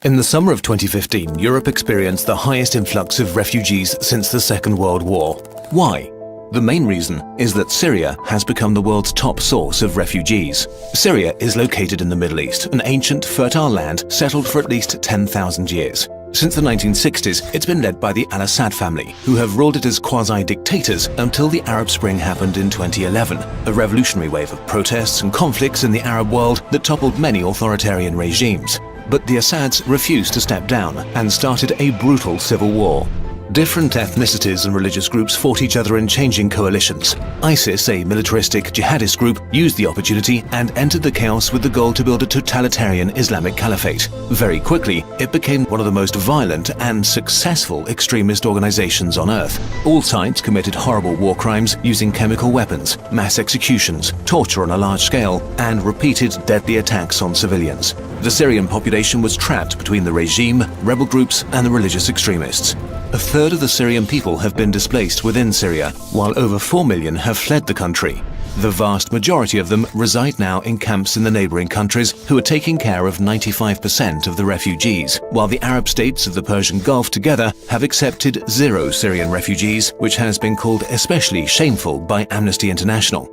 In the summer of 2015, Europe experienced the highest influx of refugees since the Second World War. Why? The main reason is that Syria has become the world's top source of refugees. Syria is located in the Middle East, an ancient, fertile land settled for at least 10,000 years. Since the 1960s, it's been led by the al-Assad family, who have ruled it as quasi-dictators until the Arab Spring happened in 2011, a revolutionary wave of protests and conflicts in the Arab world that toppled many authoritarian regimes. But the Assads refused to step down and started a brutal civil war. Different ethnicities and religious groups fought each other in changing coalitions. ISIS, a militaristic jihadist group, used the opportunity and entered the chaos with the goal to build a totalitarian Islamic caliphate. Very quickly, it became one of the most violent and successful extremist organizations on earth. All sides committed horrible war crimes using chemical weapons, mass executions, torture on a large scale, and repeated deadly attacks on civilians. The Syrian population was trapped between the regime, rebel groups, and the religious extremists. A third of the Syrian people have been displaced within Syria, while over 4 million have fled the country. The vast majority of them reside now in camps in the neighboring countries, who are taking care of 95% of the refugees, while the Arab states of the Persian Gulf together have accepted 0 Syrian refugees, which has been called especially shameful by Amnesty International.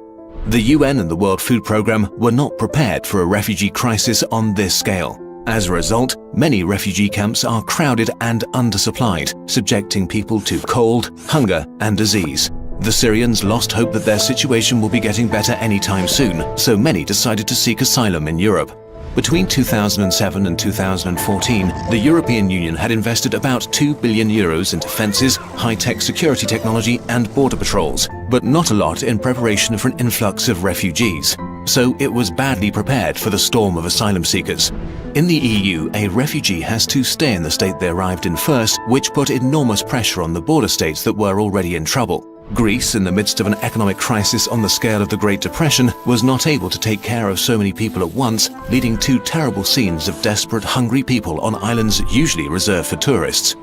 The UN and the World Food Programme were not prepared for a refugee crisis on this scale. As a result, many refugee camps are crowded and undersupplied, subjecting people to cold, hunger, and disease. The Syrians lost hope that their situation will be getting better anytime soon, so many decided to seek asylum in Europe. Between 2007 and 2014, the European Union had invested about €2 billion in defences, high-tech security technology and border patrols, but not a lot in preparation for an influx of refugees. So it was badly prepared for the storm of asylum seekers. In the EU, a refugee has to stay in the state they arrived in first, which put enormous pressure on the border states that were already in trouble. Greece, in the midst of an economic crisis on the scale of the Great Depression, was not able to take care of so many people at once, leading to terrible scenes of desperate, hungry people on islands usually reserved for tourists.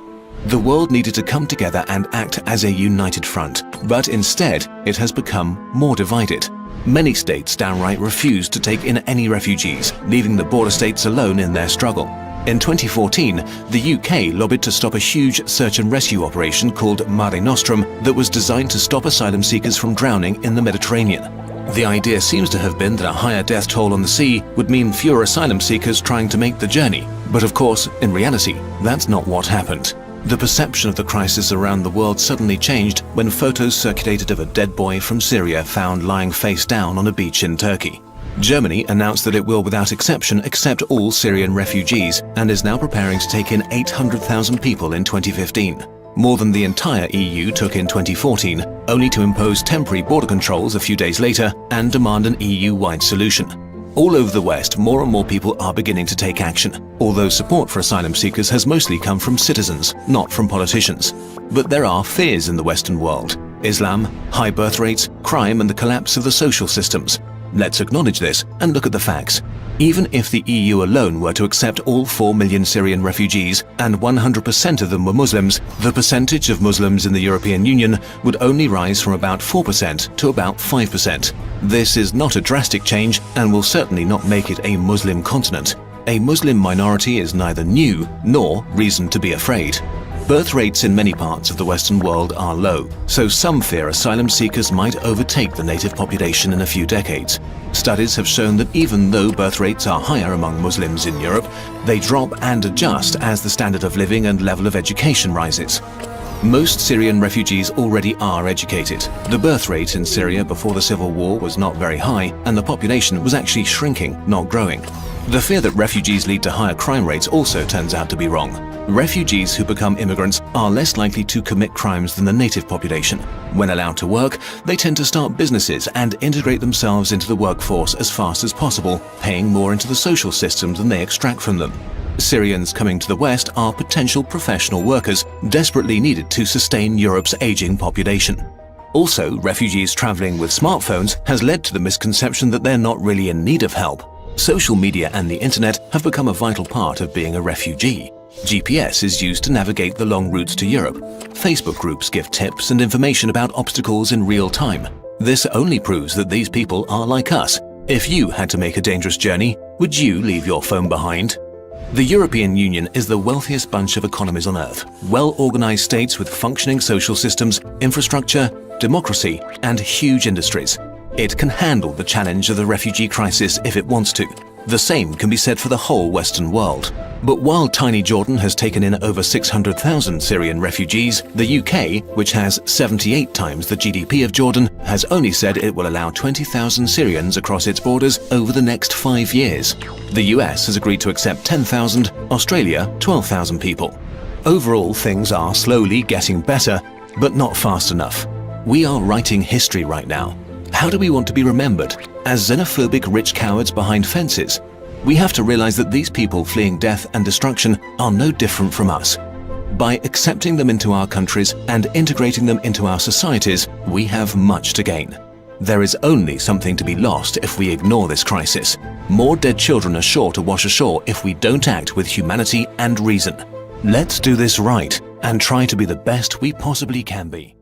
The world needed to come together and act as a united front, but instead it has become more divided. Many states downright refused to take in any refugees, leaving the border states alone in their struggle. In 2014, the UK lobbied to stop a huge search and rescue operation called Mare Nostrum that was designed to stop asylum seekers from drowning in the Mediterranean. The idea seems to have been that a higher death toll on the sea would mean fewer asylum seekers trying to make the journey. But of course, in reality, that's not what happened. The perception of the crisis around the world suddenly changed when photos circulated of a dead boy from Syria found lying face down on a beach in Turkey. Germany announced that it will, without exception, accept all Syrian refugees and is now preparing to take in 800,000 people in 2015. More than the entire EU took in 2014, only to impose temporary border controls a few days later and demand an EU-wide solution. All over the West, more and more people are beginning to take action, although support for asylum seekers has mostly come from citizens, not from politicians. But there are fears in the Western world: Islam, high birth rates, crime and the collapse of the social systems. Let's acknowledge this and look at the facts. Even if the EU alone were to accept all 4 million Syrian refugees and 100% of them were Muslims, the percentage of Muslims in the European Union would only rise from about 4% to about 5%. This is not a drastic change and will certainly not make it a Muslim continent. A Muslim minority is neither new nor reason to be afraid. Birth rates in many parts of the Western world are low, so some fear asylum seekers might overtake the native population in a few decades. Studies have shown that even though birth rates are higher among Muslims in Europe, they drop and adjust as the standard of living and level of education rises. Most Syrian refugees already are educated. The birth rate in Syria before the civil war was not very high, and the population was actually shrinking, not growing. The fear that refugees lead to higher crime rates also turns out to be wrong. Refugees who become immigrants are less likely to commit crimes than the native population. When allowed to work, they tend to start businesses and integrate themselves into the workforce as fast as possible, paying more into the social systems than they extract from them. Syrians coming to the West are potential professional workers, desperately needed to sustain Europe's aging population. Also, refugees traveling with smartphones has led to the misconception that they're not really in need of help. Social media and the internet have become a vital part of being a refugee. GPS is used to navigate the long routes to Europe. Facebook groups give tips and information about obstacles in real time. This only proves that these people are like us. If you had to make a dangerous journey, would you leave your phone behind? The European Union is the wealthiest bunch of economies on earth, well-organized states with functioning social systems, infrastructure, democracy, and huge industries. It can handle the challenge of the refugee crisis if it wants to. The same can be said for the whole Western world. But while tiny Jordan has taken in over 600,000 Syrian refugees, the UK, which has 78 times the GDP of Jordan, has only said it will allow 20,000 Syrians across its borders over the next 5 years. The US has agreed to accept 10,000, Australia 12,000 people. Overall, things are slowly getting better, but not fast enough. We are writing history right now. How do we want to be remembered? As xenophobic rich cowards behind fences? We have to realize that these people fleeing death and destruction are no different from us. By accepting them into our countries and integrating them into our societies, we have much to gain. There is only something to be lost if we ignore this crisis. More dead children are sure to wash ashore if we don't act with humanity and reason. Let's do this right and try to be the best we possibly can be.